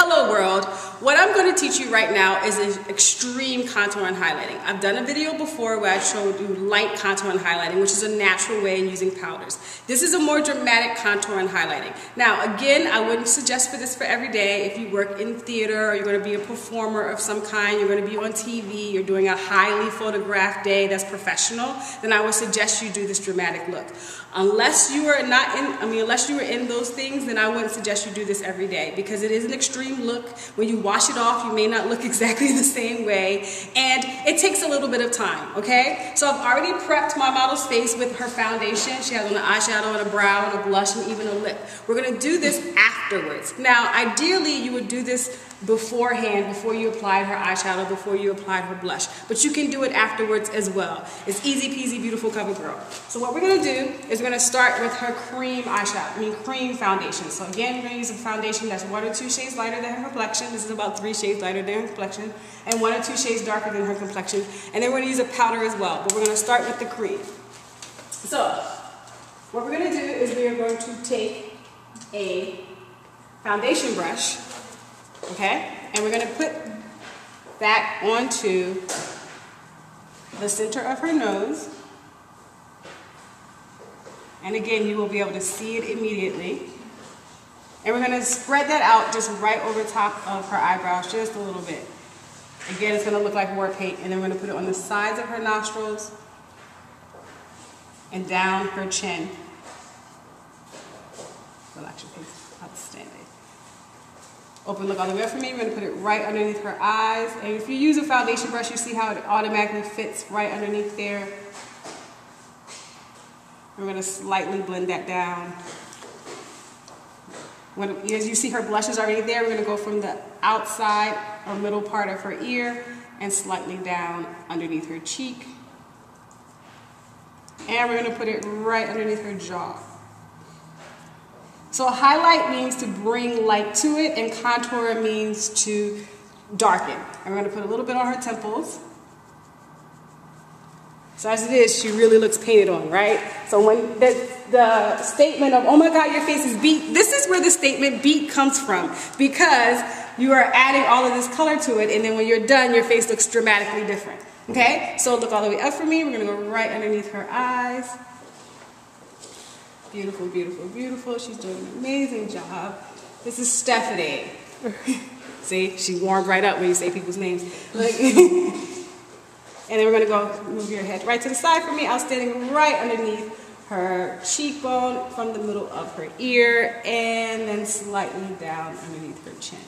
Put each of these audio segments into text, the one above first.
Hello world. What I'm going to teach you right now is an extreme contour and highlighting. I've done a video before where I showed you light contour and highlighting, which is a natural way in using powders. This is a more dramatic contour and highlighting. Now again, I wouldn't suggest for this for every day. If you work in theater or you're going to be a performer of some kind, you're going to be on TV, you're doing a highly photographed day that's professional, then I would suggest you do this dramatic look. Unless you are unless you are in those things, then I wouldn't suggest you do this every day because it is an extreme look. When you wash it off, you may not look exactly the same way, and it takes a little bit of time, okay? So I've already prepped my model's face with her foundation. She has on an eyeshadow and a brow and a blush and even a lip. We're gonna do this afterwards. Now, ideally, you would do this beforehand, before you applied her eyeshadow, before you applied her blush. But you can do it afterwards as well. It's easy peasy, beautiful cover girl. So what we're gonna do is we're gonna start with her cream cream foundation. So again, we're gonna use a foundation that's 1 or 2 shades lighter than her complexion. This is about 3 shades lighter than her complexion, and 1 or 2 shades darker than her complexion. And then we're gonna use a powder as well, but we're gonna start with the cream. So what we're gonna do is we are going to take a foundation brush, okay? And we're gonna put that onto the center of her nose. And again, you will be able to see it immediately. And we're gonna spread that out just right over top of her eyebrows, just a little bit. Again, it's gonna look like war paint. And then we're gonna put it on the sides of her nostrils and down her chin. Relax your face, outstanding. Open look all the way up for me. We're going to put it right underneath her eyes. And if you use a foundation brush, you see how it automatically fits right underneath there. We're going to slightly blend that down. As you see, her blush is already there. We're going to go from the outside or middle part of her ear and slightly down underneath her cheek. And we're going to put it right underneath her jaw. So a highlight means to bring light to it, and contour means to darken. And we're going to put a little bit on her temples. So as it is, she really looks painted on, right? So when the statement of, oh my God, your face is beat, this is where the statement beat comes from, because you are adding all of this color to it, and then when you're done, your face looks dramatically different, okay? So look all the way up for me. We're going to go right underneath her eyes. Beautiful, beautiful, beautiful. She's doing an amazing job. This is Stephanie. See, she warmed right up when you say people's names. And then we're going to go move your head right to the side for me. Outstanding, right underneath her cheekbone from the middle of her ear, and then slightly down underneath her chin.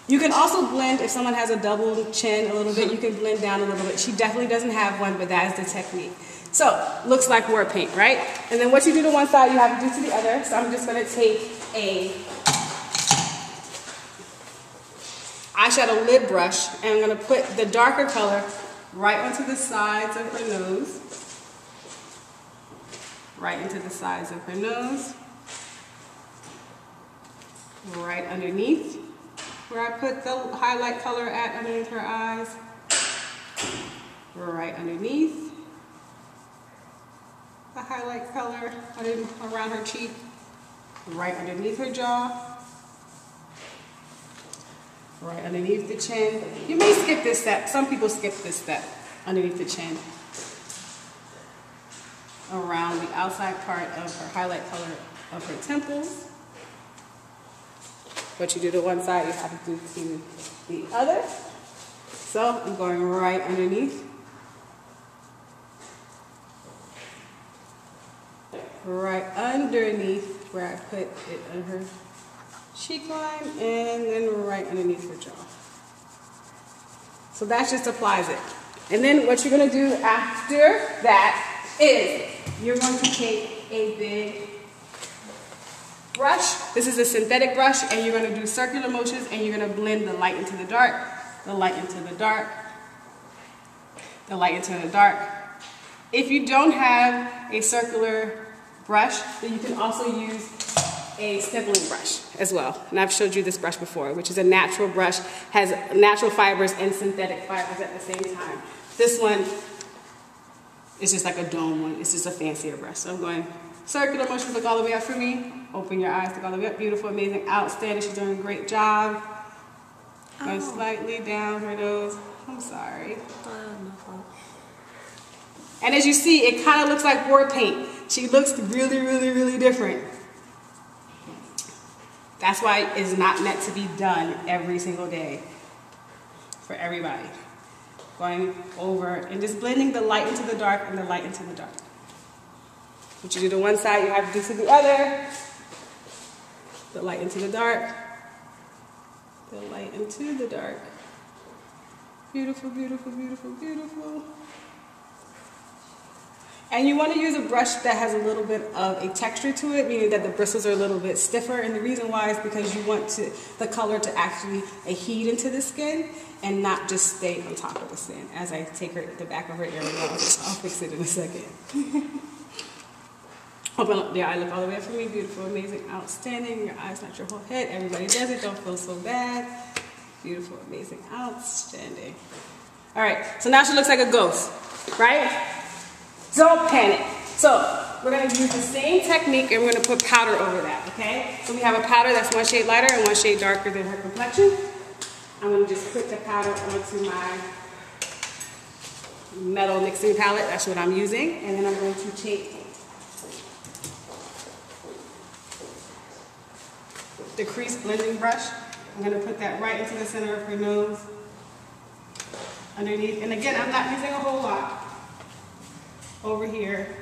You can also blend, if someone has a double chin a little bit, you can blend down a little bit. She definitely doesn't have one, but that is the technique. So, looks like war paint, right? And then what you do to one side, you have to do to the other. So I'm just going to take a eyeshadow lid brush, and I'm going to put the darker color right onto the sides of her nose. Right into the sides of her nose. Right underneath where I put the highlight color at underneath her eyes. Right underneath the highlight color around her cheek, right underneath her jaw, right underneath the chin. You may skip this step. Some people skip this step underneath the chin, around the outside part of her highlight color of her temples. What you do to one side, you have to do to the other. So I'm going right underneath. Right underneath where I put it on her cheek line, and then right underneath her jaw. So that just applies it. And then what you're going to do after that is you're going to take a big brush. This is a synthetic brush, and you're going to do circular motions, and you're going to blend the light into the dark, the light into the dark, the light into the dark. If you don't have a circular brush, then you can also use a stippling brush as well. And I've showed you this brush before, which is a natural brush, has natural fibers and synthetic fibers at the same time. This one is just like a dome one. It's just a fancier brush. So I'm going circular motions, look all the way up for me. Open your eyes, look all the way up. Beautiful, amazing, outstanding. She's doing a great job. Going slightly down her nose. I'm sorry. My fault. And as you see, it kind of looks like war paint. She looks really, really, really different. That's why it's not meant to be done every single day for everybody. Going over and just blending the light into the dark and the light into the dark. What you do to one side, you have to do to the other. The light into the dark. The light into the dark. Beautiful, beautiful, beautiful, beautiful. And you want to use a brush that has a little bit of a texture to it, meaning that the bristles are a little bit stiffer. And the reason why is because you want the color to actually adhere into the skin and not just stay on top of the skin. As I take the back of her ear, I'll fix it in a second. Open your eye look all the way up for me. Beautiful, amazing, outstanding. Your eyes, not your whole head. Everybody does it. Don't feel so bad. Beautiful, amazing, outstanding. All right, so now she looks like a ghost, right? Don't panic. So we're going to use the same technique and we're going to put powder over that, okay? So we have a powder that's one shade lighter and one shade darker than her complexion. I'm going to just put the powder onto my metal mixing palette. That's what I'm using. And then I'm going to take the crease blending brush. I'm going to put that right into the center of her nose, underneath. And again, I'm not using a whole lot. Over here,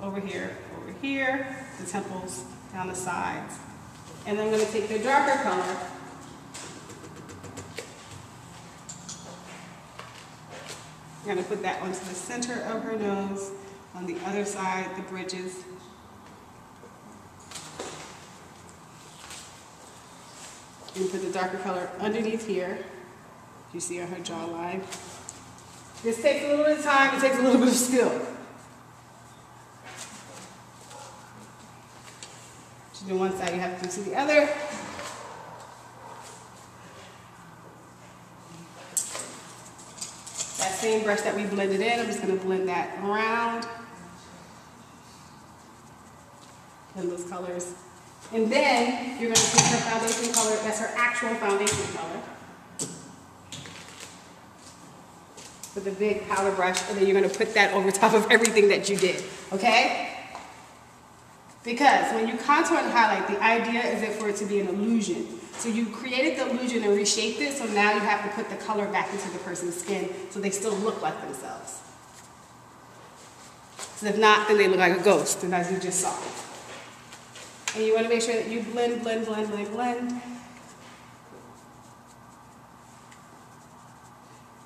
over here, over here, the temples, down the sides. And then I'm going to take the darker color. I'm going to put that onto the center of her nose, on the other side, the bridges. And put the darker color underneath here, you see on her jawline. This takes a little bit of time, it takes a little bit of skill. You do one side, you have to do to the other. That same brush that we blended in, I'm just going to blend that around. Blend those colors. And then you're going to take her foundation color, that's her actual foundation color. With a big powder brush, and then you're going to put that over top of everything that you did, okay? Because when you contour and highlight, the idea is for it to be an illusion. So you created the illusion and reshaped it, so now you have to put the color back into the person's skin so they still look like themselves. So if not, then they look like a ghost, and as you just saw. And you want to make sure that you blend, blend, blend, blend, blend.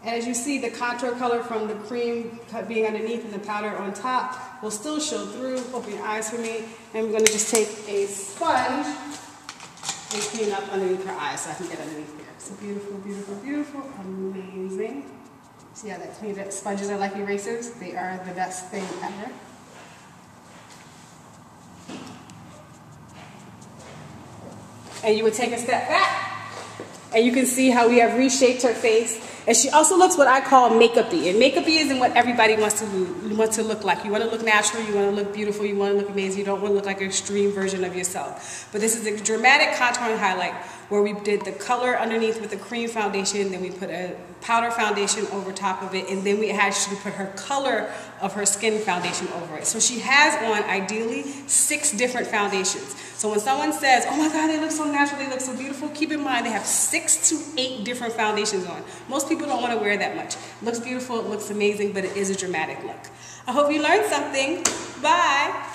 And as you see, the contour color from the cream being underneath and the powder on top will still show through. Open your eyes for me. And we're going to just take a sponge and clean up underneath her eyes so I can get underneath there. So beautiful, beautiful, beautiful, amazing. See how that cleans up? Sponges are like erasers. They are the best thing ever. And you would take a step back, and you can see how we have reshaped her face. And she also looks what I call makeup-y. And makeup-y isn't what everybody wants to look like. You want to look natural, you want to look beautiful, you want to look amazing. You don't want to look like an extreme version of yourself. But this is a dramatic contour and highlight where we did the color underneath with the cream foundation, then we put a powder foundation over top of it, and then we actually put her color of her skin foundation over it. So she has on, ideally, 6 different foundations. So when someone says, oh my God, they look so natural, they look so beautiful, keep in mind they have 6 to 8 different foundations on. Most people don't want to wear that much. It looks beautiful, it looks amazing, but it is a dramatic look. I hope you learned something. Bye.